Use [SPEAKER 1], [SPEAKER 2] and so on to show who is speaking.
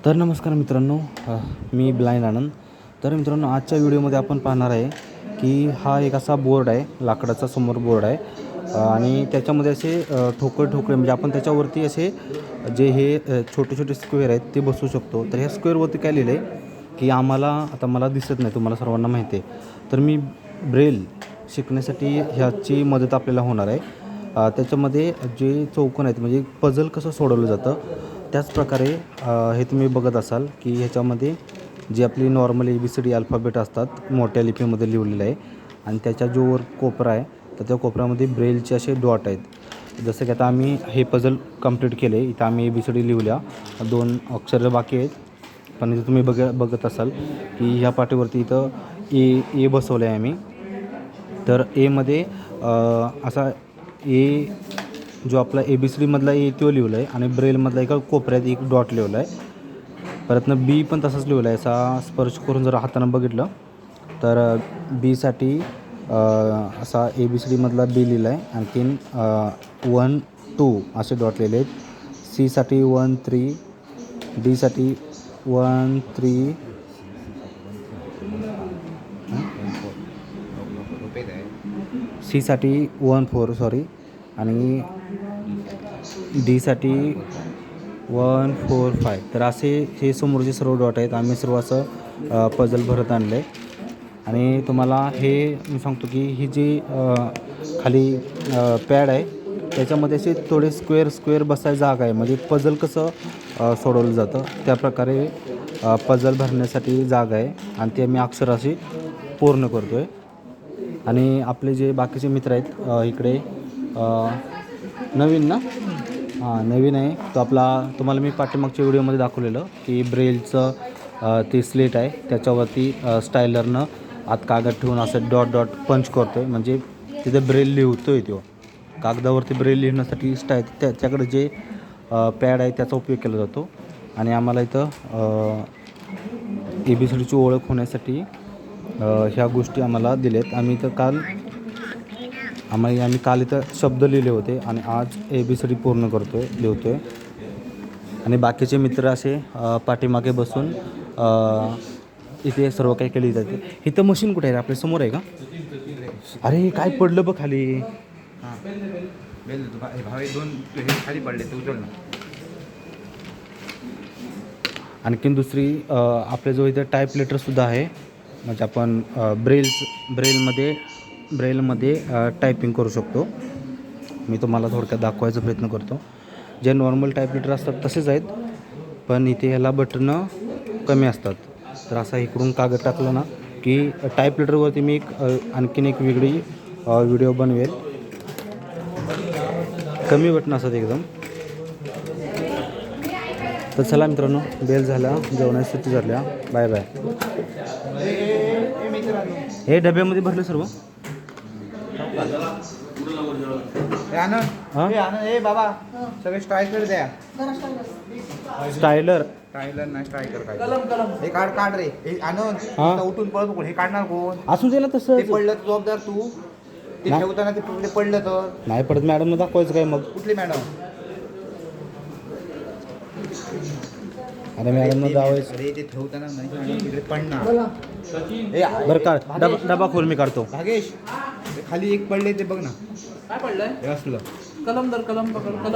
[SPEAKER 1] तर नमस्कार मित्रांनो, मी ब्लाइंड आनंद. तर मित्रांनो, आजच्या व्हिडिओमध्ये आपण पाहणार आहे की हा एक असा बोर्ड आहे, लाकडाचा समोर बोर्ड आहे आणि त्याच्यामध्ये असे ठोकळे म्हणजे आपण त्याच्यावरती असे जे हे छोटे छोटे स्क्वेअर आहेत ते बसवू शकतो. तर ह्या स्क्वेअरवरती काय लिहिलं आहे की आम्हाला आता मला दिसत नाही, तुम्हाला सर्वांना माहिती आहे, तर मी ब्रेल शिकण्यासाठी ह्याची मदत आपल्याला होणार आहे. त्याच्यामध्ये जे चौकोन आहेत म्हणजे पझल कसं सोडवलं जातं त्याचप्रकारे हे तुम्ही बघत असाल की ह्याच्यामध्ये जी आपली नॉर्मल ABCD अल्फाबेट असतात मोठ्या लिपीमध्ये लिहिलेलं आहे आणि त्याच्या जो वर कोपरा आहे तर त्या कोपऱ्यामध्ये ब्रेलचे असे डॉट आहेत. जसं की आता आम्ही हे पझल कंप्लीट केले, इथं आम्ही ABCD लिहिल्या, 2 अक्षरं बाकी आहेत. पण इथं तुम्ही बघत असाल की ह्या पाटीवरती इथं ए बसवलं आहे आम्ही. तर एमध्ये असा ए जो आपला ABCDमधला ए तो लिहिला आहे आणि ब्रेलमधला एका कोपऱ्यात एक डॉट लिहिला आहे. परतनं बी पण तसाच लिहिला आहे. असा स्पर्श करून जर हातानं बघितलं तर बीसाठी असा ABCDमधला बी लिहिला आहे. आणखीन 1 2 असे डॉट लिहिले आहेत. सीसाठी 1 3, डीसाठी 1 3, सीसाठी 1 4 सॉरी, आणि डीसाठी 1 4 5. तर असे हे समोरचे सर्व डॉट आहेत. आम्ही सर्व असं पझल भरत आणलं आहे आणि तुम्हाला हे मी सांगतो की ही जी खाली पॅड आहे त्याच्यामध्ये असे थोडे स्क्वेअर बसायची जागा आहे. म्हणजे पझल कसं सोडवलं जातं त्याप्रकारे पझल भरण्यासाठी जागा आहे आणि ते मी अक्षर अशी पूर्ण करतो आहे. आणि आपले जे बाकीचे मित्र आहेत इकडे नवीन ना, नवीन आहे तो आपला, तुम्हाला मी पाठीमागच्या व्हिडिओमध्ये दाखवलेलं की ब्रेलचं ते स्लेट आहे त्याच्यावरती स्टायलरनं आत कागद ठेवून असं डॉट पंच करतो आहे. म्हणजे तिथे ब्रेल लिहितो आहे तो कागदावरती ब्रेल लिहिण्यासाठी त्याच्याकडे जे पॅड आहे त्याचा उपयोग केला जातो. आणि आम्हाला इथं ABCDची ओळख होण्यासाठी ह्या गोष्टी आम्हाला दिल्यात. आम्ही काल इथं शब्द लिहिले होते आणि आज ABCD पूर्ण लिहितो आहे. आणि बाकीचे मित्र असे पाठीमागे बसून इथे सर्व काही केले जाते. इथं मशीन कुठे आहे, आपल्या समोर आहे का? अरे काय पडलं बघ खाली.
[SPEAKER 2] खाली पडले तू उचल ना.
[SPEAKER 1] आणखीन दुसरी आपल्याजवळ इथं टाईप लेटरसुद्धा आहे. म्हणजे आपण ब्रेलमध्ये टायपिंग करू शकतो. मी तुम्हाला थोडक्यात दाखवायचा प्रयत्न करतो. जे नॉर्मल टाईप लेटर असतात तसेच आहेत, पण इथे ह्याला बटनं कमी असतात. तर असा इकडून कागद टाकलं ना की टाईप लेटरवरती मी आणखीन एक वेगळी व्हिडिओ बनवेल. कमी बटन असतात एकदम. तर चला मित्रांनो, बेल झाला, जेवणाची सुट्टी झाल्या, बाय बाय. हे डब्यामध्ये भरले सर्व.
[SPEAKER 2] ए बाबा, सगळे स्ट्रायकर द्या.
[SPEAKER 1] स्टायलर
[SPEAKER 2] नाही स्ट्रायकर काय हे काढ रे. हे आनंद उठून पळत कोण, हे काढणार कोण?
[SPEAKER 1] असू दे ना तसं.
[SPEAKER 2] ते पडलं तर जबाबदार तू. ते ठेवताना ते पडलं तर
[SPEAKER 1] नाही पडत. मॅडमनं दाखवायचं काय मग?
[SPEAKER 2] कुठली मॅडम?
[SPEAKER 1] अरे मॅडमनं दाखवायचं.
[SPEAKER 2] अरे ते ठेवताना नाही तिकडे पडणार.
[SPEAKER 1] बरं का, डबा खोल, मी काढतो.
[SPEAKER 2] भागेश, खाली एक पडले ते बघ ना.
[SPEAKER 3] काय पडलंय?
[SPEAKER 2] हे असलं
[SPEAKER 3] कलम पकड.